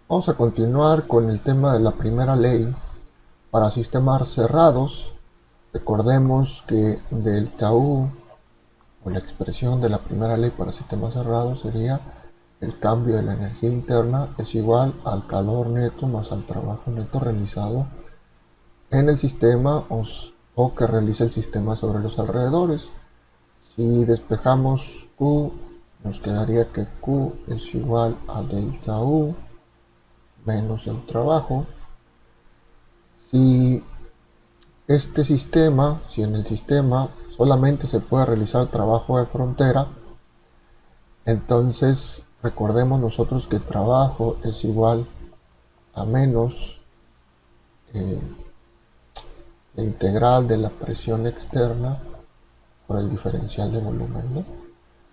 Vamos a continuar con el tema de la primera ley para sistemas cerrados. Recordemos que delta U, o la expresión de la primera ley para sistemas cerrados, sería el cambio de la energía interna es igual al calor neto más al trabajo neto realizado en el sistema o que realiza el sistema sobre los alrededores. Si despejamos Q, nos quedaría que Q es igual a delta U menos el trabajo. Si si en el sistema solamente se puede realizar trabajo de frontera, entonces recordemos nosotros que trabajo es igual a menos eh, la integral de la presión externa por el diferencial de volumen, ¿no?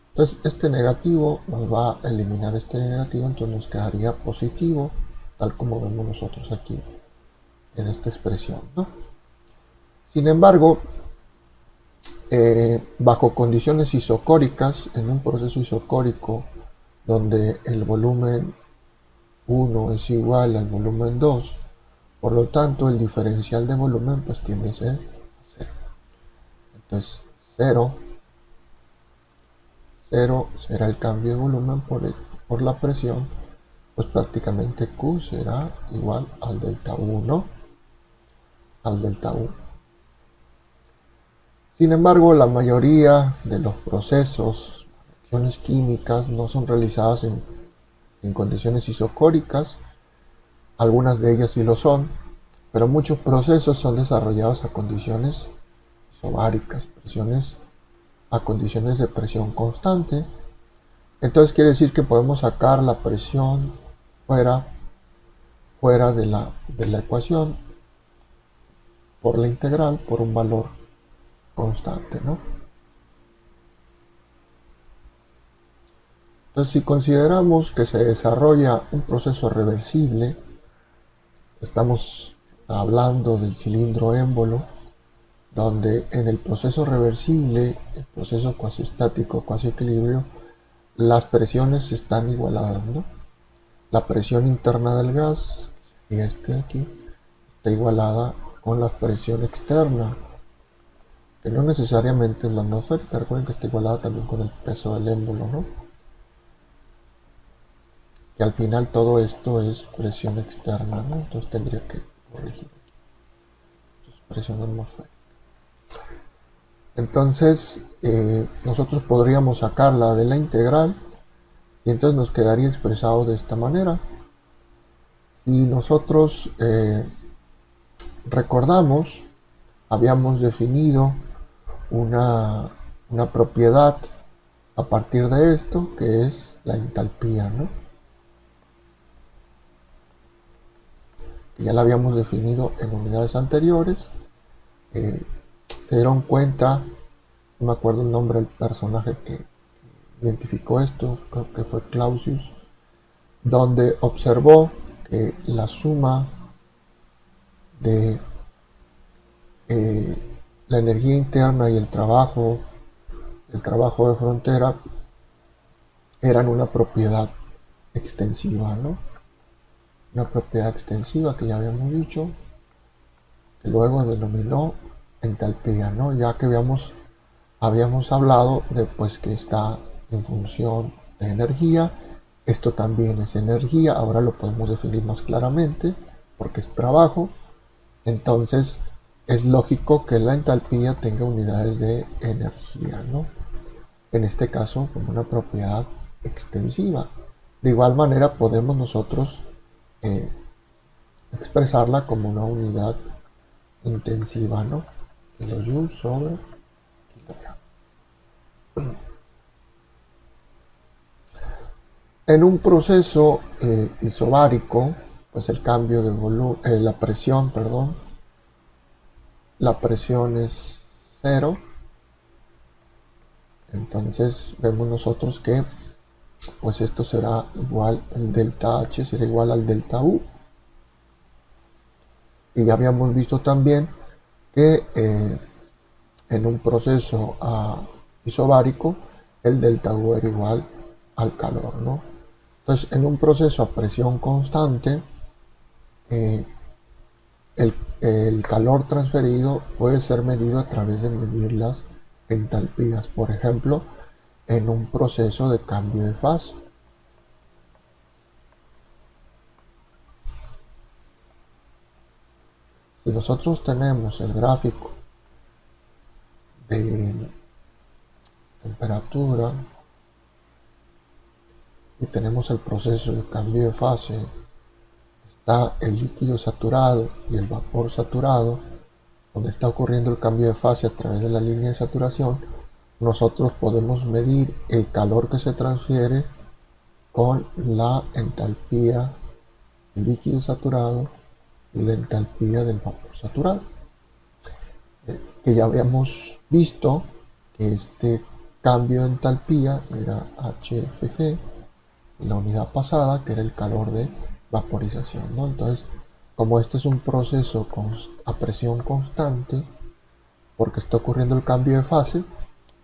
Entonces este negativo nos va a eliminar este negativo, entonces nos quedaría positivo, tal como vemos nosotros aquí en esta expresión, ¿no? Sin embargo, bajo condiciones isocóricas, en un proceso isocórico donde el volumen 1 es igual al volumen 2, por lo tanto el diferencial de volumen pues tiende a ser 0. Entonces 0, 0 será el cambio de volumen por la presión, pues prácticamente Q será igual al delta 1, al delta 1. Sin embargo, la mayoría de los procesos, reacciones químicas, no son realizadas en condiciones isocóricas. Algunas de ellas sí lo son, pero muchos procesos son desarrollados a condiciones isobáricas, a condiciones de presión constante. Entonces quiere decir que podemos sacar la presión fuera, fuera de la ecuación por la integral, por un valor constante, ¿no? Entonces, si consideramos que se desarrolla un proceso reversible, estamos hablando del cilindro émbolo, donde en el proceso reversible, el proceso cuasi estático, cuasi equilibrio, las presiones están igualadas, ¿no? La presión interna del gas, y este aquí, está igualada con la presión externa, que no necesariamente es la atmosférica, recuerden que está igualada también con el peso del émbolo, ¿no? Que al final todo esto es presión externa, ¿no? Entonces tendría que corregir aquí. Entonces, presión atmosférica. Entonces, nosotros podríamos sacarla de la integral y entonces nos quedaría expresado de esta manera. Si nosotros recordamos, habíamos definido una, una propiedad a partir de esto, que es la entalpía, ¿no? Que ya la habíamos definido en unidades anteriores. Eh, Se dieron cuenta, no me acuerdo el nombre del personaje que identificó esto, creo que fue Clausius, donde observó que la suma de la energía interna y el trabajo de frontera, eran una propiedad extensiva, ¿no? Una propiedad extensiva que ya habíamos dicho, que luego denominó entalpía, ¿no? Ya que habíamos hablado de pues que está en función de energía, esto también es energía, ahora lo podemos definir más claramente porque es trabajo, entonces es lógico que la entalpía tenga unidades de energía, ¿no? En este caso como una propiedad extensiva. De igual manera podemos nosotros eh, expresarla como una unidad intensiva, ¿no? Kilojoule sobre kilogramo. En un proceso isobárico, pues el cambio de volumen, la presión, perdón, la presión es cero. Entonces vemos nosotros que pues esto será igual, el delta H será igual al delta U. Y ya habíamos visto también que en un proceso isobárico el delta U era igual al calor, ¿no? Entonces, en un proceso a presión constante, eh, el calor transferido puede ser medido a través de medir las entalpías, por ejemplo, en un proceso de cambio de fase. Si nosotros tenemos el gráfico de temperatura y tenemos el proceso de cambio de fase, está el líquido saturado y el vapor saturado, donde está ocurriendo el cambio de fase a través de la línea de saturación, nosotros podemos medir el calor que se transfiere con la entalpía del líquido saturado y la entalpía del vapor saturado. Que ya habíamos visto que este cambio de entalpía era HFG, la unidad pasada, que era el calor de vaporización, ¿no? Entonces, como este es un proceso a presión constante, porque está ocurriendo el cambio de fase,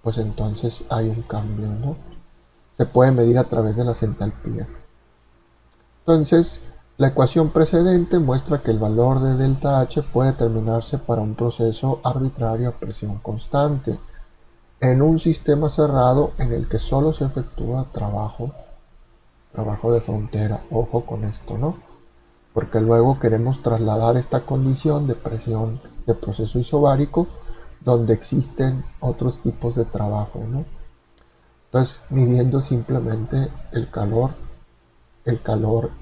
pues entonces hay un cambio, ¿no? Se puede medir a través de las entalpías. Entonces, la ecuación precedente muestra que el valor de delta H puede determinarse para un proceso arbitrario a presión constante en un sistema cerrado en el que solo se efectúa trabajo de frontera. Ojo con esto, ¿no? Porque luego queremos trasladar esta condición de presión de proceso isobárico donde existen otros tipos de trabajo, ¿no? Entonces, midiendo simplemente el calor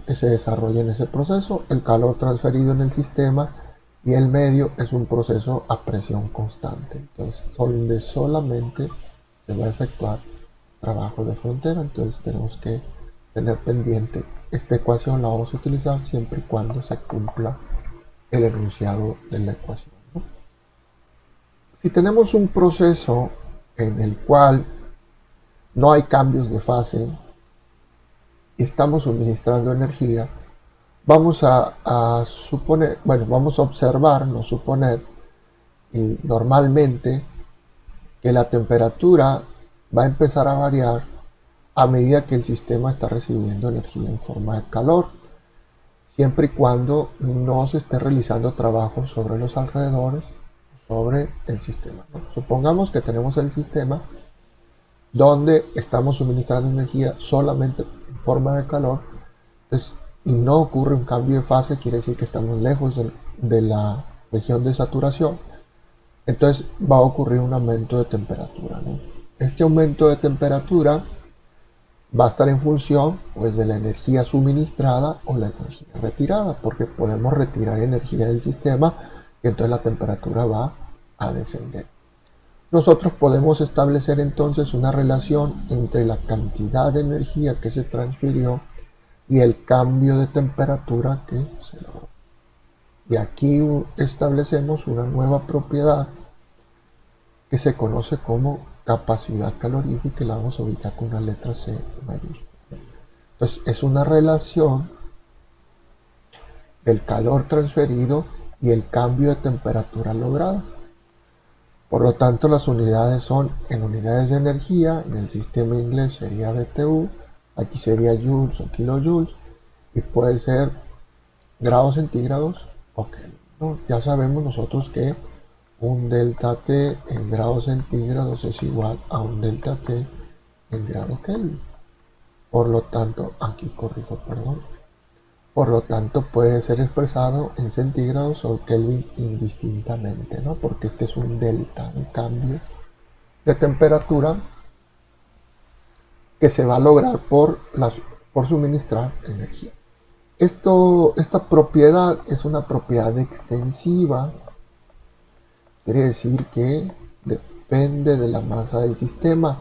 que se desarrolla en ese proceso, el calor transferido en el sistema y el medio es un proceso a presión constante. Entonces, donde solamente se va a efectuar trabajo de frontera. Entonces, tenemos que tener pendiente esta ecuación, la vamos a utilizar siempre y cuando se cumpla el enunciado de la ecuación, ¿no? Si tenemos un proceso en el cual no hay cambios de fase y estamos suministrando energía, vamos a suponer, bueno, vamos a observar, no suponer, y normalmente que la temperatura va a empezar a variar a medida que el sistema está recibiendo energía en forma de calor, siempre y cuando no se esté realizando trabajo sobre los alrededores, sobre el sistema, ¿no? Supongamos que tenemos el sistema donde estamos suministrando energía solamente en forma de calor, entonces, y no ocurre un cambio de fase, quiere decir que estamos lejos de la región de saturación, entonces va a ocurrir un aumento de temperatura, ¿no? Este aumento de temperatura va a estar en función, pues, de la energía suministrada o la energía retirada, porque podemos retirar energía del sistema y entonces la temperatura va a descender. Nosotros podemos establecer entonces una relación entre la cantidad de energía que se transfirió y el cambio de temperatura que se logró. Y aquí establecemos una nueva propiedad que se conoce como capacidad calorífica y la vamos a ubicar con una letra C mayúscula. Entonces es una relación del calor transferido y el cambio de temperatura logrado. Por lo tanto, las unidades son en unidades de energía, en el sistema inglés sería BTU, aquí sería joules o kilojoules, y puede ser grados centígrados o Kelvin, ¿no? Ya sabemos nosotros que un delta T en grados centígrados es igual a un delta T en grado Kelvin. Por lo tanto, aquí corrijo, perdón. Por lo tanto, puede ser expresado en centígrados o Kelvin indistintamente, ¿no? Porque este es un delta, un cambio de temperatura que se va a lograr por suministrar energía. Esta propiedad es una propiedad extensiva, quiere decir que depende de la masa del sistema.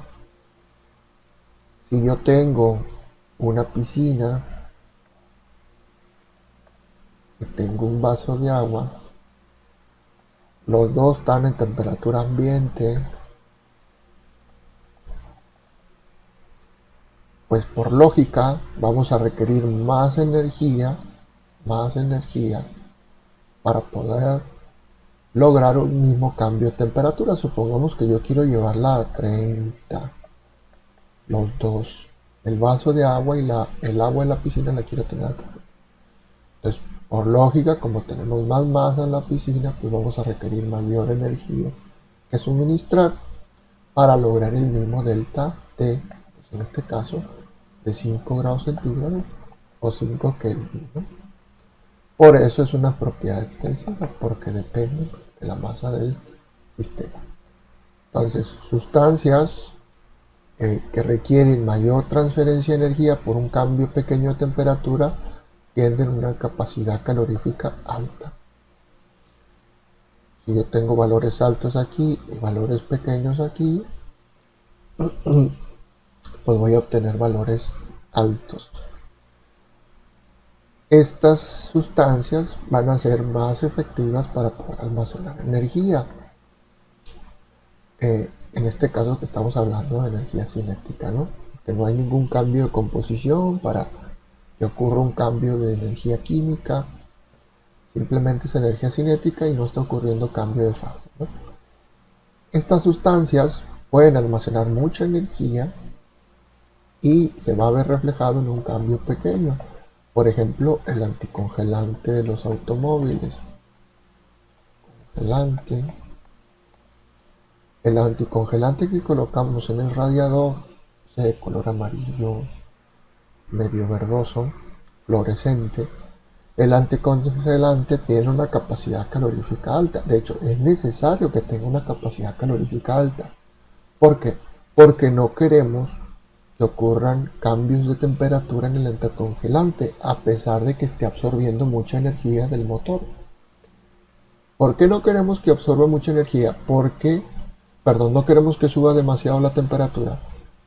Si yo tengo una piscina y tengo un vaso de agua, los dos están en temperatura ambiente, pues por lógica vamos a requerir más energía para poder lograr un mismo cambio de temperatura. Supongamos que yo quiero llevarla a 30, los dos. el vaso de agua y el agua de la piscina la quiero tener acá. Entonces, por lógica, como tenemos más masa en la piscina, pues vamos a requerir mayor energía que suministrar para lograr el mismo delta T, pues en este caso, de 5 grados centígrados o 5 Kelvin, ¿no? Por eso es una propiedad extensiva, porque depende de la masa del sistema. Entonces, sustancias que requieren mayor transferencia de energía por un cambio pequeño de temperatura tienen una capacidad calorífica alta. Si yo tengo valores altos aquí y valores pequeños aquí, pues voy a obtener valores altos. Estas sustancias van a ser más efectivas para poder almacenar energía. En este caso que estamos hablando de energía cinética, ¿no? Que no hay ningún cambio de composición para que ocurra un cambio de energía química, simplemente es energía cinética y no está ocurriendo cambio de fase, ¿no? Estas sustancias pueden almacenar mucha energía y se va a ver reflejado en un cambio pequeño. Por ejemplo, el anticongelante de los automóviles. El anticongelante que colocamos en el radiador, de color amarillo, medio verdoso, fluorescente. El anticongelante tiene una capacidad calorífica alta. De hecho, es necesario que tenga una capacidad calorífica alta. ¿Por qué? Porque no queremos que ocurran cambios de temperatura en el anticongelante, a pesar de que esté absorbiendo mucha energía del motor. ¿Por qué no queremos que absorba mucha energía? No queremos que suba demasiado la temperatura,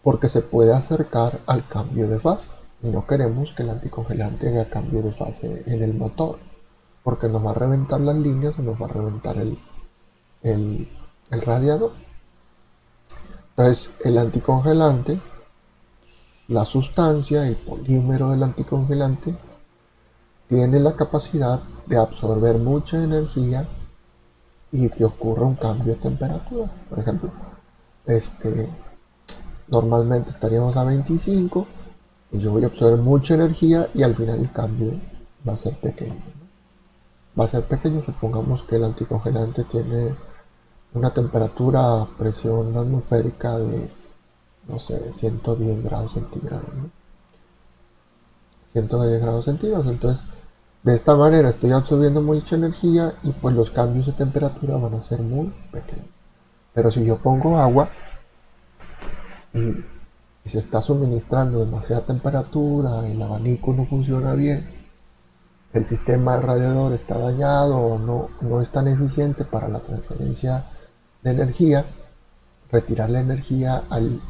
porque se puede acercar al cambio de fase. Y no queremos que el anticongelante haga cambio de fase en el motor, porque nos va a reventar las líneas o nos va a reventar el radiador. Entonces, el anticongelante, la sustancia, el polímero del anticongelante, tiene la capacidad de absorber mucha energía y que ocurra un cambio de temperatura. Por ejemplo, normalmente estaríamos a 25 y yo voy a absorber mucha energía y al final el cambio va a ser pequeño, ¿no? Va a ser pequeño, supongamos que el anticongelante tiene una temperatura a presión atmosférica de, no sé, 110 grados centígrados, ¿no? 110 grados centígrados, entonces de esta manera estoy absorbiendo mucha energía y pues los cambios de temperatura van a ser muy pequeños. Pero si yo pongo agua y se está suministrando demasiada temperatura, el abanico no funciona bien, el sistema de radiador está dañado o no es tan eficiente para la transferencia de energía, retirar la energía al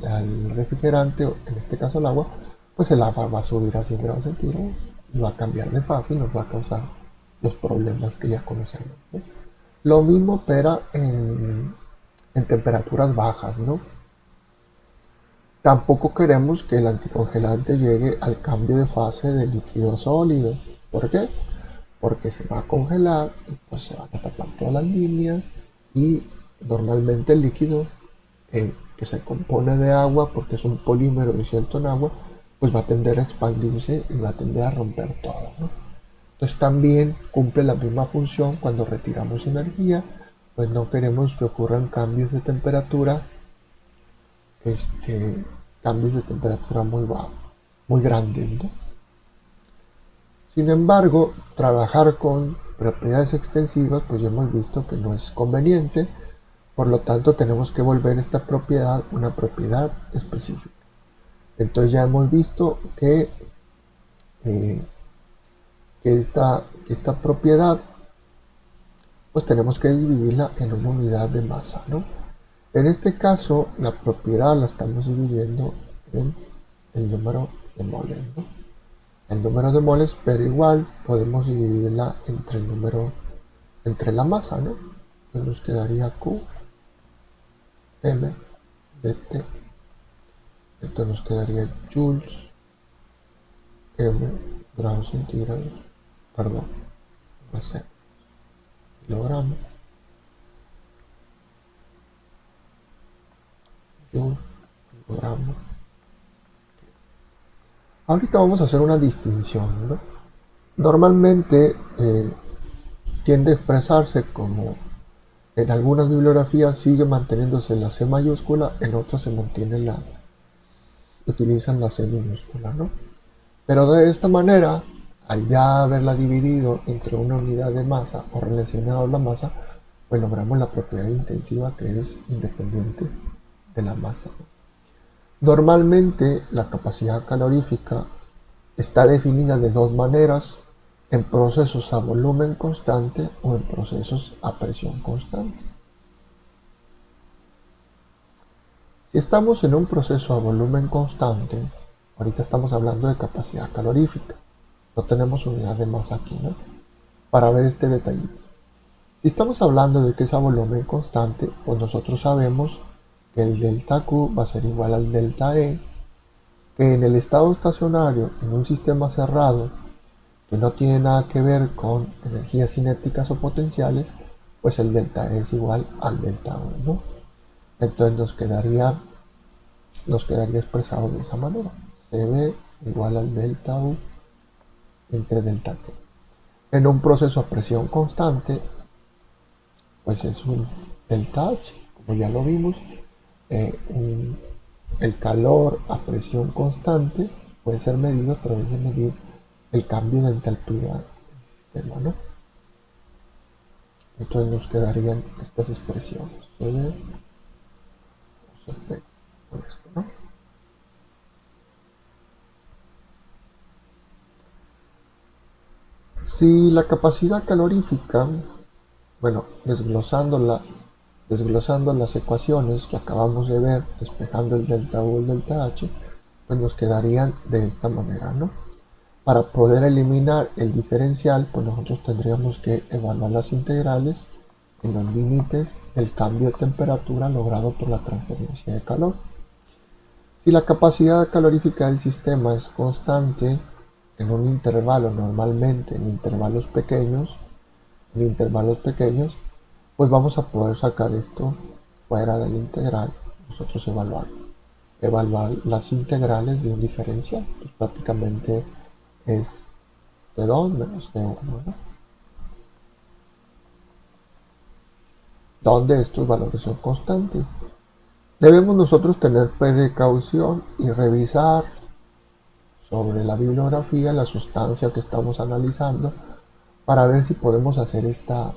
refrigerante, o en este caso el agua, pues el agua va a subir a 100 grados centígrados y va a cambiar de fase y nos va a causar los problemas que ya conocemos, ¿no? Lo mismo opera en temperaturas bajas, ¿no? Tampoco queremos que el anticongelante llegue al cambio de fase de líquido a sólido. ¿Por qué? Porque se va a congelar y pues se van a tapar todas las líneas y normalmente el líquido que se compone de agua, porque es un polímero disuelto en agua, pues va a tender a expandirse y va a tender a romper todo, ¿no? Entonces también cumple la misma función cuando retiramos energía, pues no queremos que ocurran cambios de temperatura, cambios de temperatura muy bajos, muy grandes, ¿no? Sin embargo, trabajar con propiedades extensivas, pues ya hemos visto que no es conveniente, por lo tanto tenemos que volver esta propiedad una propiedad específica. Entonces ya hemos visto que esta propiedad pues tenemos que dividirla en una unidad de masa, ¿no? En este caso la propiedad la estamos dividiendo en el número de moles, ¿no? El número de moles, pero igual podemos dividirla entre la masa, ¿no? Entonces nos quedaría Q M dt. Entonces nos quedaría joules M grados centígrados, perdón, va a ser kilogramos, joules, kilogramos. Ahorita vamos a hacer una distinción, ¿no? Normalmente tiende a expresarse como en algunas bibliografías sigue manteniéndose la C mayúscula, en otras se mantiene utilizan la C minúscula, ¿no? Pero de esta manera, al ya haberla dividido entre una unidad de masa o relacionado a la masa, pues logramos la propiedad intensiva que es independiente de la masa. Normalmente la capacidad calorífica está definida de dos maneras, en procesos a volumen constante o en procesos a presión constante. Si estamos en un proceso a volumen constante, ahorita estamos hablando de capacidad calorífica, no tenemos unidad de masa aquí, ¿no? Para ver este detallito. Si estamos hablando de que es a volumen constante, pues nosotros sabemos que el delta Q va a ser igual al delta E, que en el estado estacionario, en un sistema cerrado, que no tiene nada que ver con energías cinéticas o potenciales, pues el delta E es igual al delta U, ¿no? Entonces nos quedaría expresado de esa manera. CB igual al delta U entre delta T. En un proceso a presión constante, pues es un delta H, como ya lo vimos. El calor a presión constante puede ser medido a través de medir el cambio de entalpía del sistema, ¿no? Entonces nos quedarían estas expresiones, CD o CP, con esto, ¿no? Si la capacidad calorífica, bueno, desglosando las ecuaciones que acabamos de ver, despejando el delta U y el delta H, pues nos quedarían de esta manera, ¿no? Para poder eliminar el diferencial, pues nosotros tendríamos que evaluar las integrales en los límites del cambio de temperatura logrado por la transferencia de calor. Si la capacidad calorífica del sistema es constante en un intervalo, normalmente en intervalos pequeños, pues vamos a poder sacar esto fuera del integral. Nosotros evaluar las integrales de un diferencial, pues prácticamente es T2 menos T1, ¿no? Donde estos valores son constantes. Debemos nosotros tener precaución y revisar sobre la bibliografía la sustancia que estamos analizando para ver si podemos hacer esta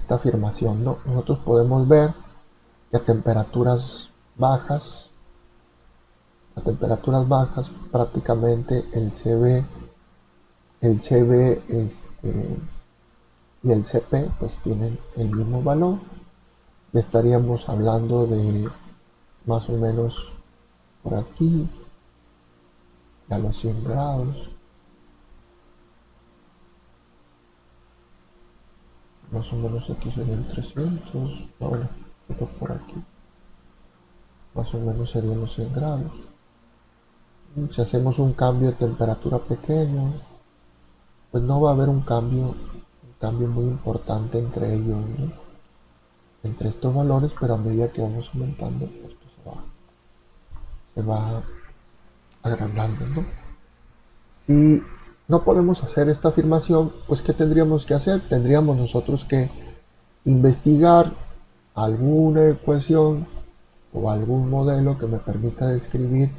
afirmación, ¿no? Nosotros podemos ver que a temperaturas bajas prácticamente el CB y el CP pues tienen el mismo valor. Ya estaríamos hablando de más o menos por aquí, a los 100 grados, más o menos aquí serían 300, bueno, por aquí, más o menos serían los 100 grados. Si hacemos un cambio de temperatura pequeño, pues no va a haber un cambio muy importante entre ellos, ¿no? Entre estos valores, pero a medida que vamos aumentando, esto se va agrandando, ¿no? Si no podemos hacer esta afirmación, pues ¿qué tendríamos que hacer? Tendríamos nosotros que investigar alguna ecuación o algún modelo que me permita describir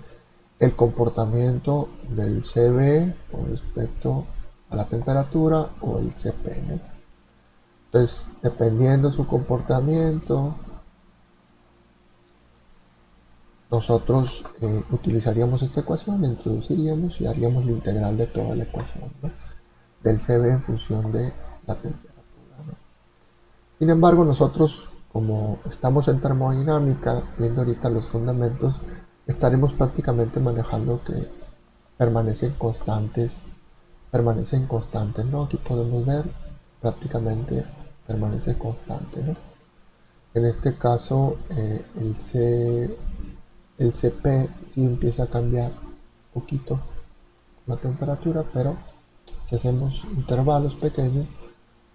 el comportamiento del CB con respecto a la temperatura o el CP, ¿no? Entonces, dependiendo de su comportamiento, nosotros utilizaríamos esta ecuación, la introduciríamos y haríamos la integral de toda la ecuación, ¿no? Del CB en función de la temperatura, ¿no? Sin embargo, nosotros, como estamos en termodinámica, viendo ahorita los fundamentos, estaremos prácticamente manejando que permanecen constantes, ¿no? Aquí podemos ver prácticamente permanece constante, ¿no? En este caso, el CP sí empieza a cambiar un poquito la temperatura, pero si hacemos intervalos pequeños,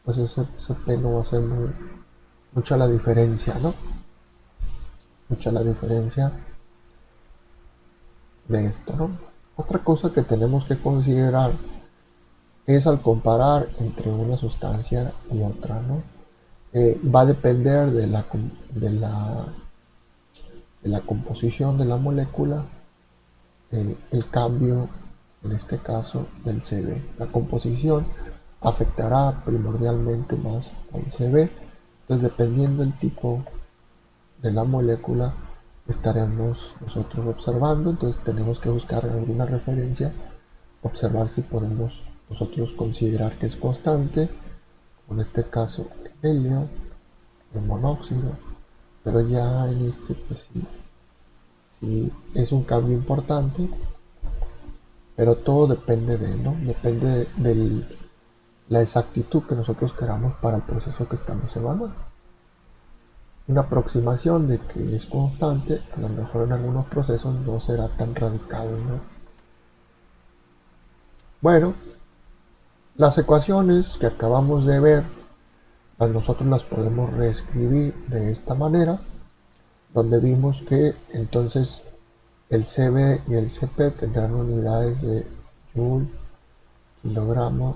pues ese CP no va a hacer mucha la diferencia, ¿no? Mucha la diferencia de esto, ¿no? Otra cosa que tenemos que considerar es al comparar entre una sustancia y otra, ¿no? Va a depender de la composición de la molécula, el cambio, en este caso, del Cb. La composición afectará primordialmente más al Cb, entonces dependiendo del tipo de la molécula estaremos nosotros observando, entonces tenemos que buscar alguna referencia, observar si podemos nosotros considerar que es constante, en este caso el helio, el monóxido, pero ya en este pues sí, sí es un cambio importante, pero todo depende de, ¿no? Depende de la exactitud que nosotros queramos para el proceso que estamos evaluando. Una aproximación de que es constante, a lo mejor en algunos procesos no será tan radical, ¿no? Bueno, las ecuaciones que acabamos de ver, nosotros las podemos reescribir de esta manera, donde vimos que entonces el Cb y el Cp tendrán unidades de joule, kilogramo,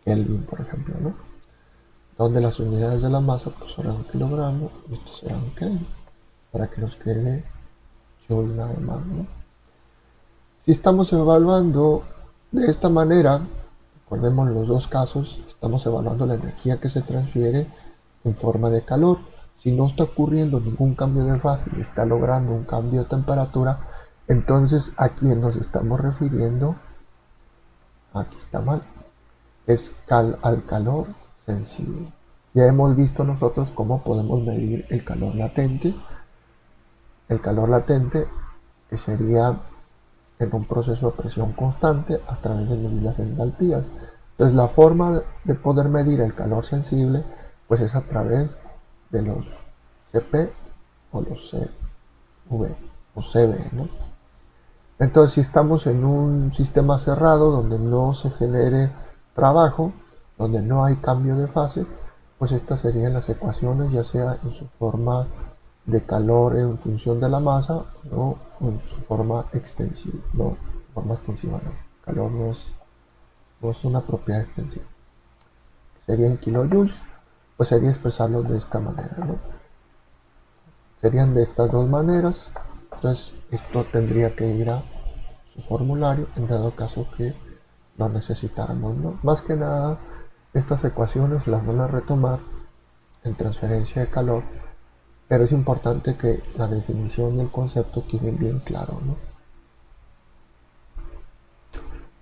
Kelvin, por ejemplo, ¿no? Donde las unidades de la masa pues serán kilogramo y estos serán Kelvin, para que nos quede joule nada más, ¿no? Si estamos evaluando de esta manera, recordemos los dos casos, estamos evaluando la energía que se transfiere en forma de calor. Si no está ocurriendo ningún cambio de fase y está logrando un cambio de temperatura, entonces a quién nos estamos refiriendo, aquí está mal, es al calor sensible. Ya hemos visto nosotros cómo podemos medir el calor latente. El calor latente, que sería en un proceso de presión constante a través de medir las entalpías. Entonces la forma de poder medir el calor sensible pues es a través de los Cp o los Cv o Cv, ¿no? Entonces si estamos en un sistema cerrado donde no se genere trabajo, donde no hay cambio de fase, pues estas serían las ecuaciones, ya sea en su forma de calor en función de la masa o en su forma extensiva. No, forma extensiva no. Calor no es una propiedad extensiva. Sería en kilojoules, pues sería expresarlo de esta manera, ¿no? Serían de estas dos maneras. Entonces esto tendría que ir a su formulario en dado caso que lo necesitáramos, ¿no? Más que nada, estas ecuaciones las van a retomar en transferencia de calor, pero es importante que la definición y el concepto queden bien claros, ¿no?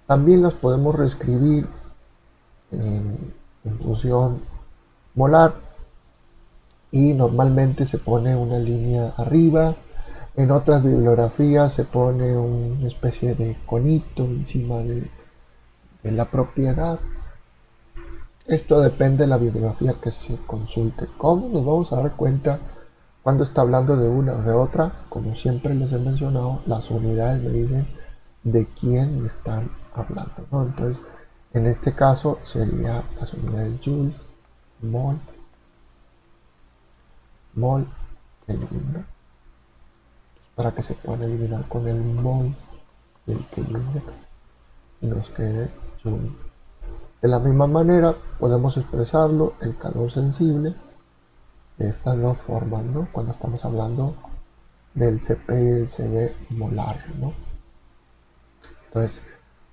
También las podemos reescribir en función molar y normalmente se pone una línea arriba. En otras bibliografías se pone una especie de conito encima de la propiedad. Esto depende de la bibliografía que se consulte. ¿Cómo nos vamos a dar cuenta cuando está hablando de una o de otra? Como siempre les he mencionado, las unidades me dicen de quién están hablando, ¿no? Entonces, en este caso sería las unidades Joule, mol, Kelvin, ¿no? Para que se puedan eliminar con el mol y el Kelvin y nos quede Joule. De la misma manera podemos expresarlo el calor sensible de estas dos formas, ¿no? Cuando estamos hablando del Cp y el Cv molar, ¿no? Entonces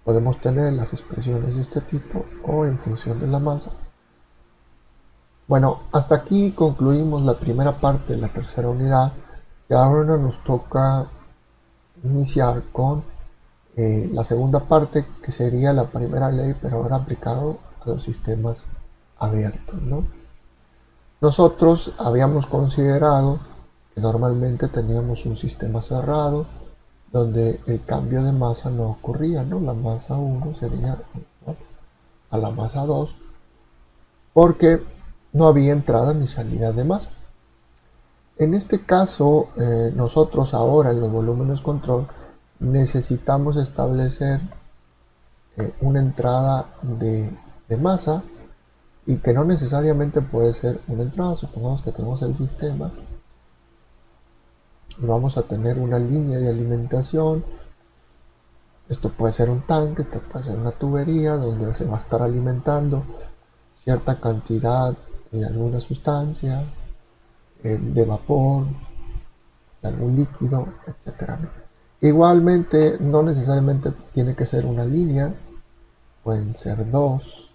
podemos tener las expresiones de este tipo o en función de la masa. Bueno, hasta aquí concluimos la primera parte de la tercera unidad y ahora nos toca iniciar con la segunda parte, que sería la primera ley, pero ahora aplicado a los sistemas abiertos, ¿no? Nosotros habíamos considerado que normalmente teníamos un sistema cerrado donde el cambio de masa no ocurría, ¿no? La masa 1 sería igual a la masa 2 porque no había entrada ni salida de masa. En este caso, nosotros ahora en los volúmenes control necesitamos establecer una entrada de masa y que no necesariamente puede ser una entrada. Supongamos que tenemos el sistema y vamos a tener una línea de alimentación. Esto puede ser un tanque, esto puede ser una tubería donde se va a estar alimentando cierta cantidad de alguna sustancia, de vapor, de algún líquido, etcétera. Igualmente, no necesariamente tiene que ser una línea, pueden ser dos,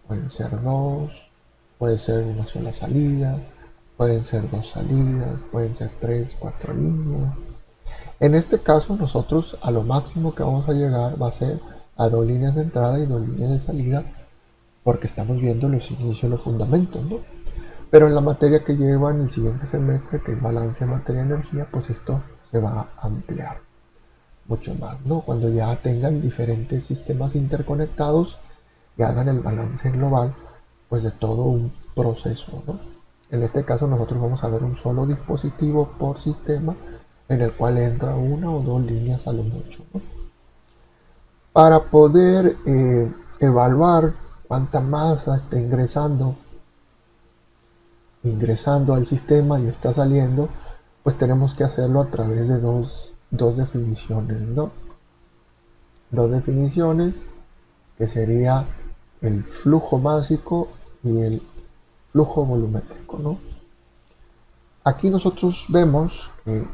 pueden ser dos, puede ser una sola salida, pueden ser dos salidas, pueden ser tres, cuatro líneas. En este caso, nosotros a lo máximo que vamos a llegar va a ser a dos líneas de entrada y dos líneas de salida, porque estamos viendo los inicios, los fundamentos, ¿no? Pero en la materia que lleva en el siguiente semestre, que es balance de materia-energía, pues esto se va a ampliar mucho más, ¿no? Cuando ya tengan diferentes sistemas interconectados y hagan el balance global, pues de todo un proceso, ¿no? En este caso nosotros vamos a ver un solo dispositivo por sistema en el cual entra una o dos líneas a lo mucho, ¿no? Para poder evaluar cuánta masa está ingresando al sistema y está saliendo, pues tenemos que hacerlo a través de dos definiciones, ¿no? Dos definiciones que sería el flujo másico y el flujo volumétrico, ¿no? Aquí nosotros vemos que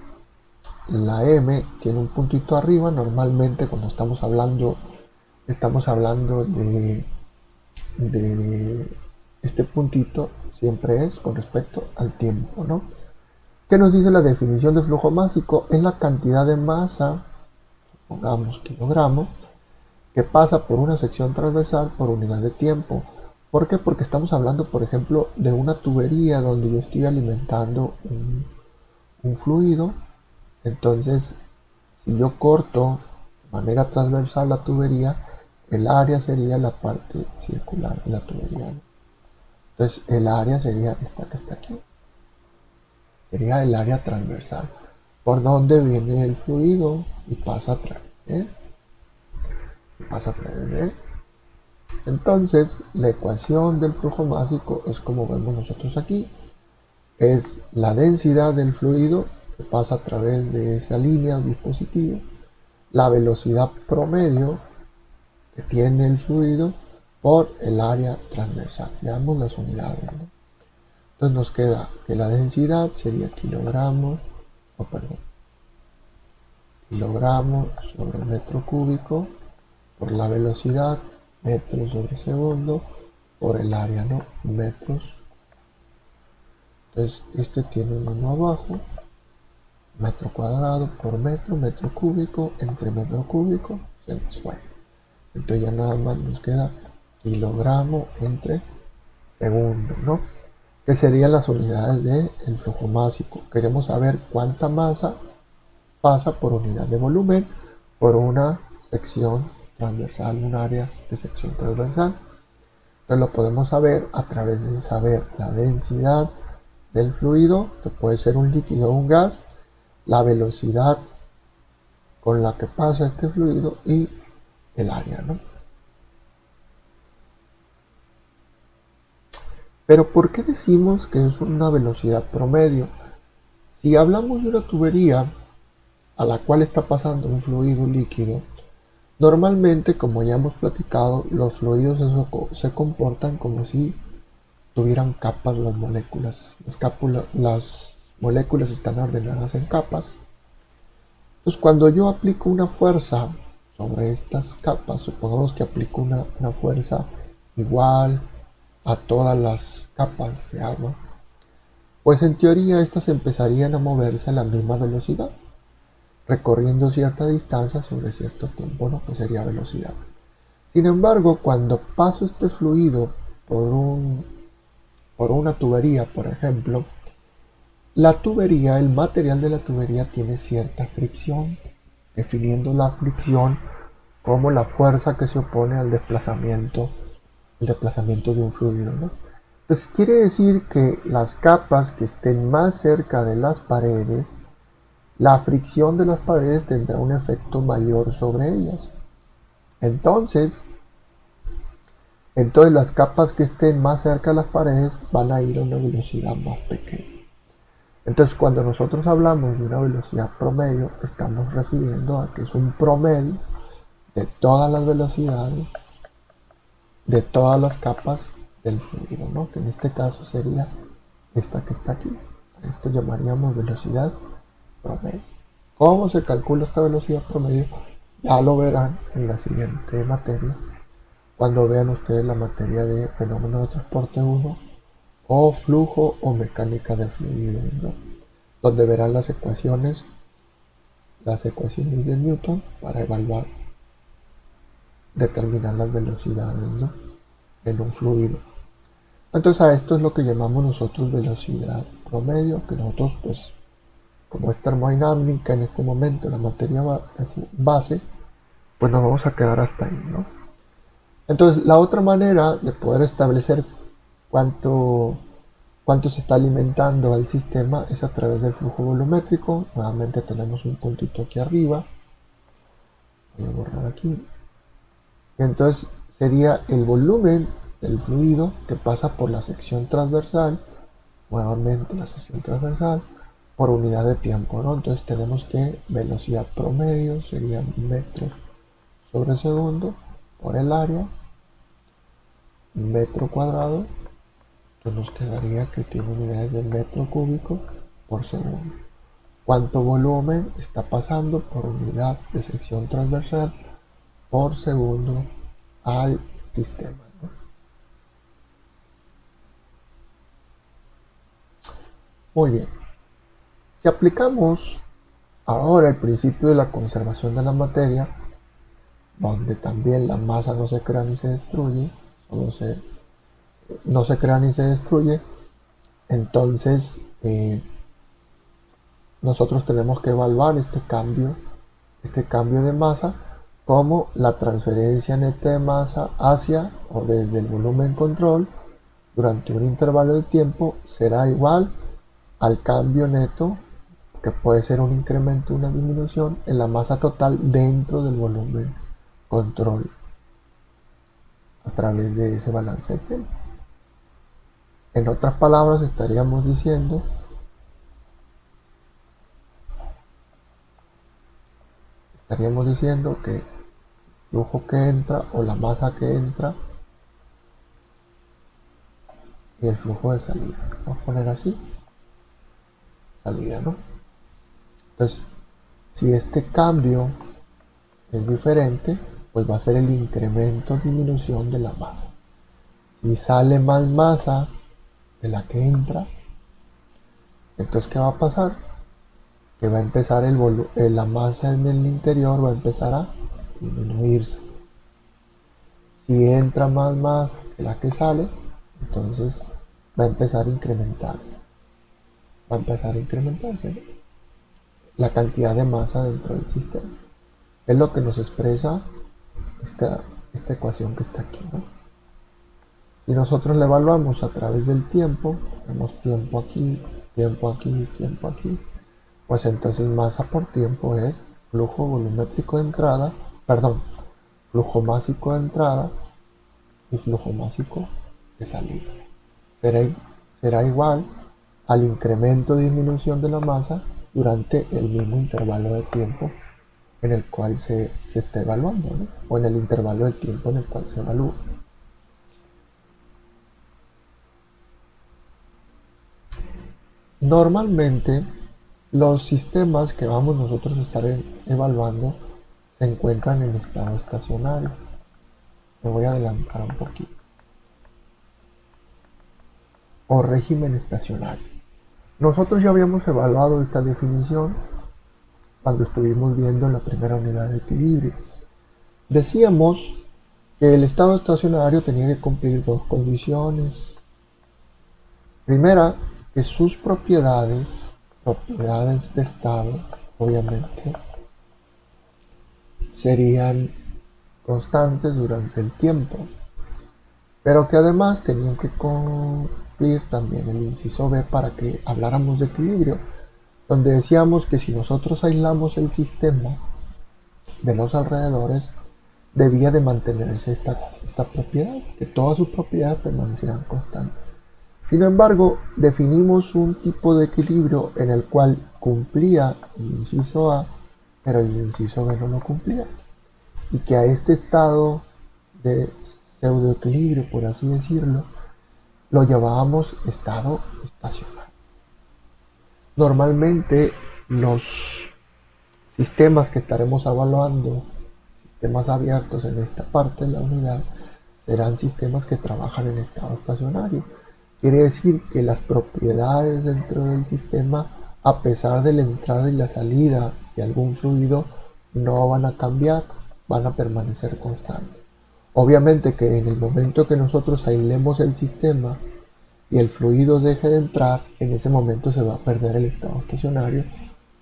la M tiene un puntito arriba. Normalmente cuando estamos hablando de este puntito, siempre es con respecto al tiempo, ¿no? ¿Qué nos dice la definición de flujo másico? Es la cantidad de masa, pongamos kilogramos, que pasa por una sección transversal por unidad de tiempo. ¿Por qué? Porque estamos hablando, por ejemplo, de una tubería donde yo estoy alimentando un fluido. Entonces, si yo corto de manera transversal la tubería, el área sería la parte circular de la tubería, ¿no? Entonces, el área sería esta que está aquí. Sería el área transversal, por donde viene el fluido y pasa a través de. Pasa a través de. Entonces, la ecuación del flujo másico es como vemos nosotros aquí. Es la densidad del fluido que pasa a través de esa línea o dispositivo, la velocidad promedio que tiene el fluido por el área transversal. Veamos las unidades, ¿no? Entonces nos queda que la densidad sería kilogramos sobre metro cúbico por la velocidad, metros sobre segundo, por el área, ¿no? Metros. Entonces este tiene un 1 abajo, metro cuadrado por metro, metro cúbico, entre metro cúbico, se nos fue. Entonces ya nada más nos queda kilogramo entre segundo, ¿no? Que serían las unidades del flujo másico. Queremos saber cuánta masa pasa por unidad de volumen por una sección transversal, un área de sección transversal. Entonces lo podemos saber a través de saber la densidad del fluido, que puede ser un líquido o un gas, la velocidad con la que pasa este fluido y el área, ¿no? Pero ¿por qué decimos que es una velocidad promedio? Si hablamos de una tubería a la cual está pasando un fluido líquido, normalmente, como ya hemos platicado, los fluidos se comportan como si tuvieran capas las moléculas. Las moléculas están ordenadas en capas. Entonces, cuando yo aplico una fuerza sobre estas capas, supongamos que aplico una fuerza igual a todas las capas de agua, pues en teoría estas empezarían a moverse a la misma velocidad, recorriendo cierta distancia sobre cierto tiempo, ¿no? Que sería velocidad. Sin embargo, cuando paso este fluido por una tubería, por ejemplo, el material de la tubería tiene cierta fricción, definiendo la fricción como la fuerza que se opone al desplazamiento de un fluido, ¿no? Entonces quiere decir que las capas que estén más cerca de las paredes, la fricción de las paredes tendrá un efecto mayor sobre ellas. Entonces las capas que estén más cerca de las paredes van a ir a una velocidad más pequeña. Entonces, cuando nosotros hablamos de una velocidad promedio, estamos refiriendo a que es un promedio de todas las velocidades, de todas las capas del fluido, ¿no? Que en este caso sería esta que está aquí. Esto llamaríamos velocidad promedio. ¿Cómo se calcula esta velocidad promedio? Ya lo verán en la siguiente materia, cuando vean ustedes la materia de fenómeno de transporte 1 o flujo o mecánica del fluido, ¿no? Donde verán las ecuaciones de Newton para evaluar, determinar las velocidades, ¿no? En un fluido. Entonces a esto es lo que llamamos nosotros velocidad promedio, que nosotros pues como es termodinámica en este momento la materia base, pues nos vamos a quedar hasta ahí, ¿no? Entonces la otra manera de poder establecer cuánto se está alimentando al sistema es a través del flujo volumétrico. Nuevamente tenemos un puntito aquí arriba, voy a borrar aquí, y entonces sería el volumen del fluido que pasa por la sección transversal, nuevamente la sección transversal, por unidad de tiempo, ¿no? Entonces tenemos que velocidad promedio sería metros sobre segundo por el área, metro cuadrado, entonces nos quedaría que tiene unidades de metro cúbico por segundo. ¿Cuánto volumen está pasando por unidad de sección transversal por segundo al sistema, ¿no? Muy bien. Si aplicamos ahora el principio de la conservación de la materia, donde también la masa no se crea ni se destruye, no se crea ni se destruye, entonces nosotros tenemos que evaluar este cambio de masa como la transferencia neta de masa hacia o desde el volumen control durante un intervalo de tiempo será igual al cambio neto, que puede ser un incremento o una disminución en la masa total dentro del volumen control a través de ese balance de tiempo. En otras palabras, estaríamos diciendo que el flujo que entra o la masa que entra y el flujo de salida. Vamos a poner así, salida, ¿no? Entonces, si este cambio es diferente, pues va a ser el incremento o disminución de la masa. Si sale más masa de la que entra, entonces ¿qué va a pasar? Que va a empezar la masa en el interior va a empezar a disminuirse. Si entra más masa que la que sale, entonces va a empezar a incrementarse. Va a empezar a incrementarse, ¿no? La cantidad de masa dentro del sistema. Es lo que nos expresa esta ecuación que está aquí, ¿no? Si nosotros la evaluamos a través del tiempo, tenemos tiempo aquí, tiempo aquí, tiempo aquí, pues entonces masa por tiempo es flujo volumétrico de entrada, perdón, flujo másico de entrada y flujo másico de salida. Será igual al incremento o disminución de la masa durante el mismo intervalo de tiempo en el cual se está evaluando, ¿no? O en el intervalo de tiempo en el cual se evalúa. Normalmente los sistemas que vamos nosotros a estar evaluando se encuentran en estado estacionario. Me voy a adelantar un poquito. O régimen estacionario. Nosotros ya habíamos evaluado esta definición cuando estuvimos viendo la primera unidad de equilibrio. Decíamos que el estado estacionario tenía que cumplir dos condiciones. Primera, que sus propiedades de estado, obviamente, serían constantes durante el tiempo, pero que además tenían que cumplir también el inciso B para que habláramos de equilibrio, donde decíamos que si nosotros aislamos el sistema de los alrededores, debía de mantenerse esta propiedad, que todas sus propiedades permanecieran constantes. Sin embargo, definimos un tipo de equilibrio en el cual cumplía el inciso A, pero el inciso B no lo cumplía. Y que a este estado de pseudoequilibrio, por así decirlo, lo llamábamos estado estacionario. Normalmente los sistemas que estaremos evaluando, sistemas abiertos en esta parte de la unidad, serán sistemas que trabajan en estado estacionario. Quiere decir que las propiedades dentro del sistema, a pesar de la entrada y la salida de algún fluido, no van a cambiar, van a permanecer constantes. Obviamente que en el momento que nosotros aislemos el sistema y el fluido deje de entrar, en ese momento se va a perder el estado estacionario,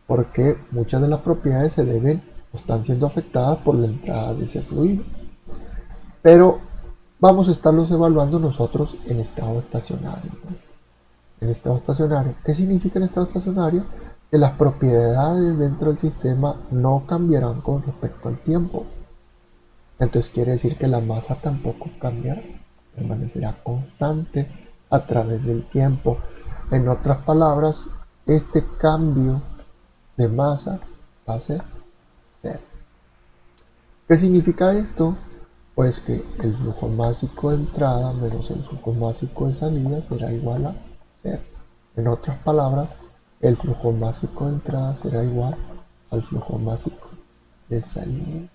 porque muchas de las propiedades se deben o están siendo afectadas por la entrada de ese fluido. Pero vamos a estarlos evaluando nosotros en estado estacionario, ¿no? En estado estacionario. ¿Qué significa en estado estacionario? Que las propiedades dentro del sistema no cambiarán con respecto al tiempo. Entonces quiere decir que la masa tampoco cambiará, permanecerá constante a través del tiempo. En otras palabras, este cambio de masa va a ser cero. ¿Qué significa esto? Pues que el flujo másico de entrada menos el flujo másico de salida será igual a cero. En otras palabras, el flujo másico de entrada será igual al flujo másico de salida.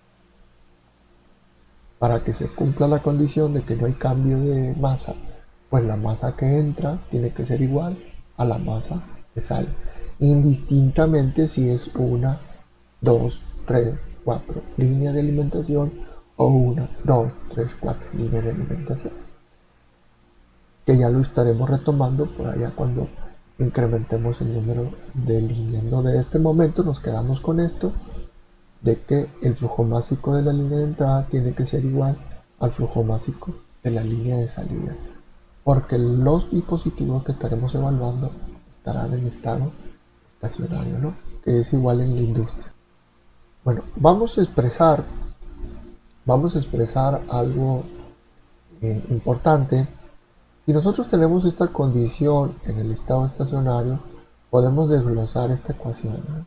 Para que se cumpla la condición de que no hay cambio de masa, pues la masa que entra tiene que ser igual a la masa que sale, indistintamente si es una, dos, tres, cuatro líneas de alimentación o una, dos, tres, cuatro líneas de alimentación, que ya lo estaremos retomando por allá cuando incrementemos el número de líneas, ¿no? De este momento nos quedamos con esto, de que el flujo másico de la línea de entrada tiene que ser igual al flujo másico de la línea de salida, porque los dispositivos que estaremos evaluando estarán en estado estacionario, ¿no? Que es igual en la industria. Bueno, vamos a expresar algo importante. Si nosotros tenemos esta condición en el estado estacionario, podemos desglosar esta ecuación, ¿no?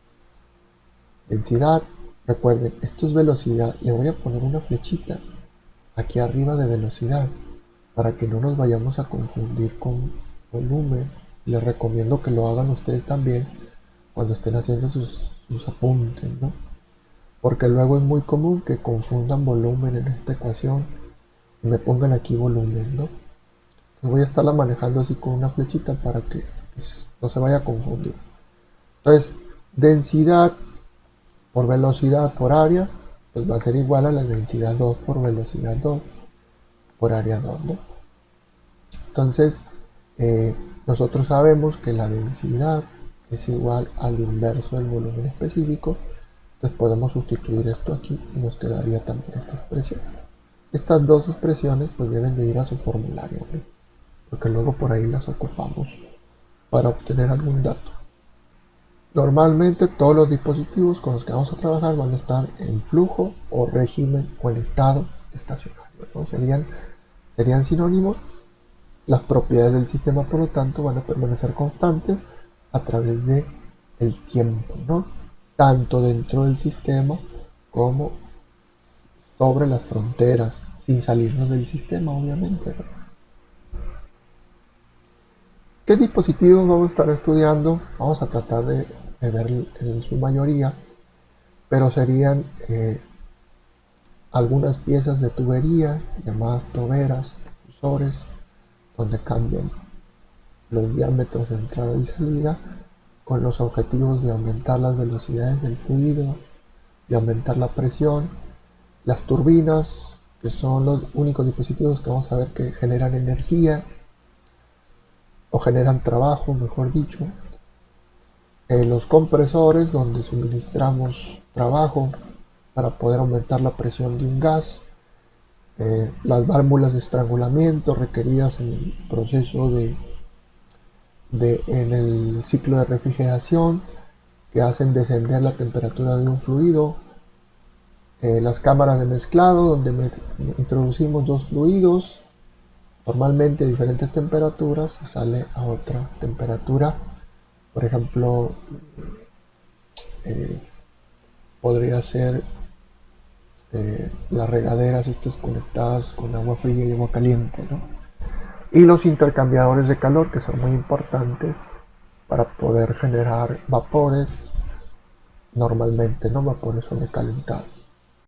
Densidad, recuerden, esto es velocidad. Le voy a poner una flechita aquí arriba de velocidad para que no nos vayamos a confundir con volumen. Les recomiendo que lo hagan ustedes también cuando estén haciendo sus apuntes, ¿no? Porque luego es muy común que confundan volumen en esta ecuación y me pongan aquí volumen, ¿no? Entonces voy a estarla manejando así con una flechita para que no se vaya a confundir. Entonces, densidad por velocidad por área, pues va a ser igual a la densidad 2 por velocidad 2 por área 2, ¿no? Entonces, nosotros sabemos que la densidad es igual al inverso del volumen específico. Entonces podemos sustituir esto aquí y nos quedaría también esta expresión. Estas dos expresiones pues deben de ir a su formulario, ¿no? Porque luego por ahí las ocupamos para obtener algún dato. Normalmente todos los dispositivos con los que vamos a trabajar van a estar en flujo o régimen o en estado estacionario, ¿no? Serían sinónimos. Las propiedades del sistema, por lo tanto, van a permanecer constantes a través del tiempo, ¿no? Tanto dentro del sistema como sobre las fronteras, sin salirnos del sistema, obviamente, ¿no? ¿Qué dispositivos vamos a estar estudiando? Vamos a tratar de ver en su mayoría, pero serían algunas piezas de tubería llamadas toberas, difusores, donde cambian los diámetros de entrada y salida con los objetivos de aumentar las velocidades del fluido, de aumentar la presión. Las turbinas, que son los únicos dispositivos que vamos a ver que generan energía o generan trabajo, mejor dicho. Los compresores, donde suministramos trabajo para poder aumentar la presión de un gas. Las válvulas de estrangulamiento requeridas en el proceso en el ciclo de refrigeración, que hacen descender la temperatura de un fluido. Las cámaras de mezclado, donde introducimos dos fluidos Normalmente a diferentes temperaturas se sale a otra temperatura. Por ejemplo, eh, podría ser las regaderas estas conectadas con agua fría y agua caliente, ¿no? Y los intercambiadores de calor, que son muy importantes para poder generar vapores, normalmente, ¿no? Vapores sobrecalentados.